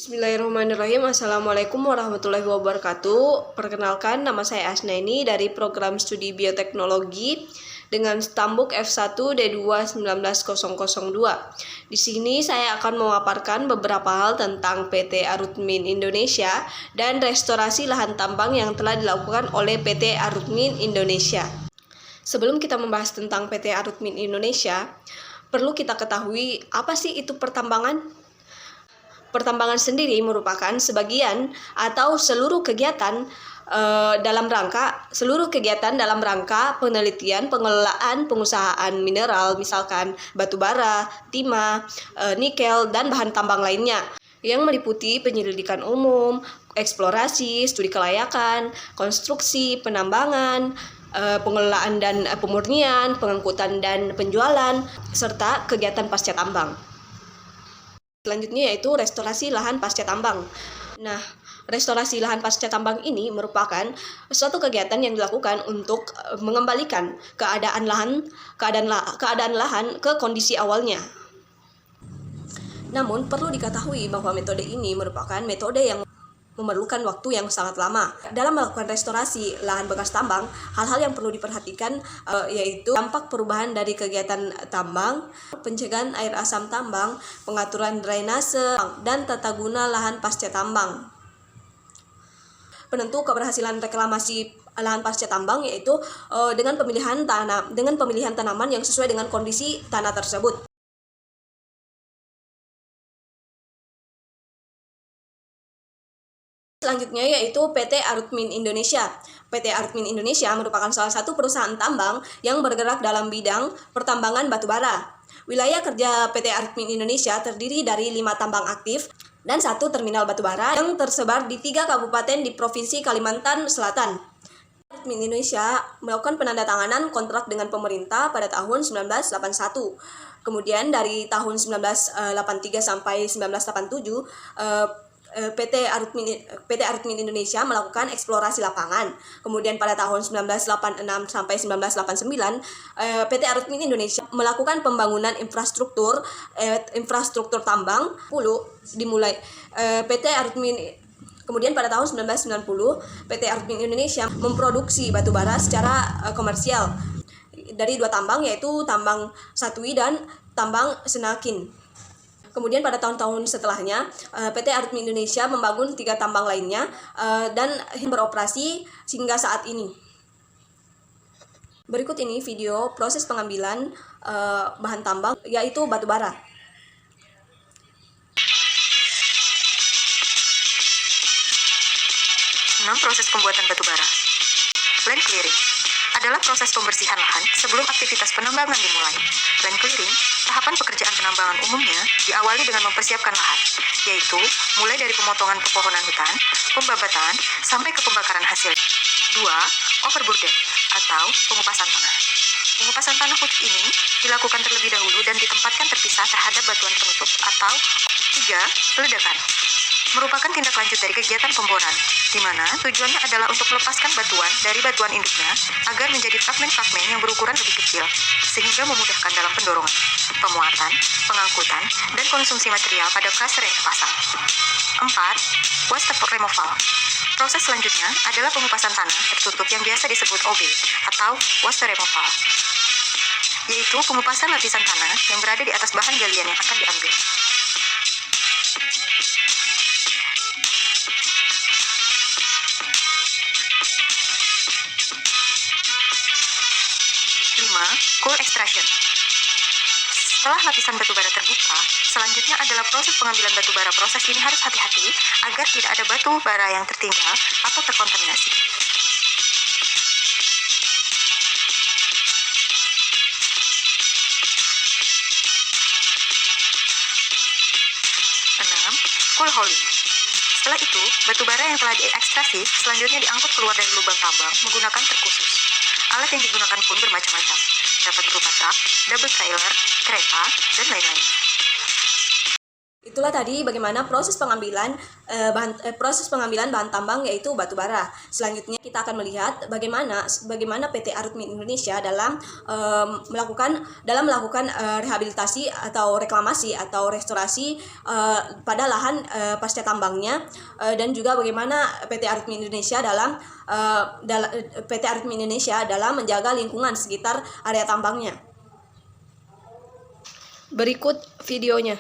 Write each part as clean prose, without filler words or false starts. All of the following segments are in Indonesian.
Bismillahirrahmanirrahim. Assalamualaikum warahmatullahi wabarakatuh. Perkenalkan, nama saya Asnaini dari program studi bioteknologi dengan stambuk F1 D2 19002. Di sini saya akan memaparkan beberapa hal tentang PT Arutmin Indonesia dan restorasi lahan tambang yang telah dilakukan oleh PT Arutmin Indonesia. Sebelum kita membahas tentang PT Arutmin Indonesia, perlu kita ketahui apa sih itu pertambangan? Pertambangan sendiri merupakan sebagian atau seluruh kegiatan dalam rangka penelitian, pengelolaan, pengusahaan mineral, misalkan batu bara, timah, nikel, dan bahan tambang lainnya, yang meliputi penyelidikan umum, eksplorasi, studi kelayakan, konstruksi, penambangan, pengelolaan dan pemurnian, pengangkutan dan penjualan, serta kegiatan pasca tambang. Selanjutnya yaitu restorasi lahan pasca tambang. Nah, restorasi lahan pasca tambang ini merupakan suatu kegiatan yang dilakukan untuk mengembalikan keadaan lahan ke kondisi awalnya. Namun perlu diketahui bahwa metode ini merupakan metode yang memerlukan waktu yang sangat lama. Dalam melakukan restorasi lahan bekas tambang, hal-hal yang perlu diperhatikan yaitu dampak perubahan dari kegiatan tambang, pencegahan air asam tambang, pengaturan drainase, dan tata guna lahan pasca tambang. Penentu keberhasilan reklamasi lahan pasca tambang yaitu dengan pemilihan tanaman yang sesuai dengan kondisi tanah tersebut. Selanjutnya yaitu PT Arutmin Indonesia. PT Arutmin Indonesia merupakan salah satu perusahaan tambang yang bergerak dalam bidang pertambangan batu bara. Wilayah kerja PT Arutmin Indonesia terdiri dari 5 tambang aktif dan 1 terminal batu bara yang tersebar di 3 kabupaten di Provinsi Kalimantan Selatan. Arutmin Indonesia melakukan penandatanganan kontrak dengan pemerintah pada tahun 1981. Kemudian dari tahun 1983 sampai 1987 PT Arutmin Indonesia melakukan eksplorasi lapangan. Kemudian pada tahun 1986 sampai 1989 PT Arutmin Indonesia melakukan pembangunan infrastruktur tambang dimulai PT Arutmin. Kemudian pada tahun 1990 PT Arutmin Indonesia memproduksi batu bara secara komersial dari 2 tambang, yaitu tambang Satwi dan tambang Senakin. Kemudian pada tahun-tahun setelahnya, PT Arutmin Indonesia membangun 3 tambang lainnya dan beroperasi hingga saat ini. Berikut ini video proses pengambilan bahan tambang, yaitu batu bara. Proses pembuatan batu bara. Land clearing adalah proses pembersihan lahan sebelum aktivitas penambangan dimulai. Land clearing, tahapan pekerjaan penambangan umumnya diawali dengan mempersiapkan lahan, yaitu mulai dari pemotongan pepohonan hutan, pembabatan, sampai ke pembakaran hasil. 2. Overburden atau pengupasan tanah. Pengupasan tanah putih ini dilakukan terlebih dahulu dan ditempatkan terpisah terhadap batuan penutup atau 3. Peledakan. Merupakan tindak lanjut dari kegiatan pemboran, di mana tujuannya adalah untuk melepaskan batuan dari batuan induknya agar menjadi fragmen-fragmen yang berukuran lebih kecil, sehingga memudahkan dalam pendorongan, pemuatan, pengangkutan, dan konsumsi material pada crusher yang terpasang. 4. Waste removal. Proses selanjutnya adalah pengupasan tanah tertutup yang biasa disebut OB atau waste removal, yaitu pengupasan lapisan tanah yang berada di atas bahan galian yang akan diambil. Coal extraction. Setelah lapisan batu bara terbuka, selanjutnya adalah proses pengambilan batu bara. Proses ini harus hati-hati agar tidak ada batu bara yang tertinggal atau terkontaminasi. Coal hauling. Setelah itu, batu bara yang telah diekstraksi selanjutnya diangkut keluar dari lubang tambang menggunakan truk khusus. Alat yang digunakan pun bermacam-macam, dapat berupa truk, double trailer, kereta, dan lain-lain. Itulah tadi bagaimana proses pengambilan bahan tambang yaitu batu bara. Selanjutnya kita akan melihat bagaimana PT Arutmin Indonesia dalam melakukan rehabilitasi atau reklamasi atau restorasi pada lahan pasca tambangnya, dan juga bagaimana PT Arutmin Indonesia dalam menjaga lingkungan sekitar area tambangnya. Berikut videonya.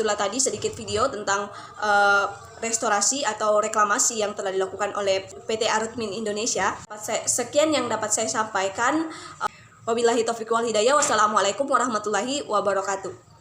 itulah tadi sedikit video tentang restorasi atau reklamasi yang telah dilakukan oleh PT Arutmin Indonesia. Sekian yang dapat saya sampaikan. Wabillahi taufiq wal hidayah. Wassalamualaikum warahmatullahi wabarakatuh.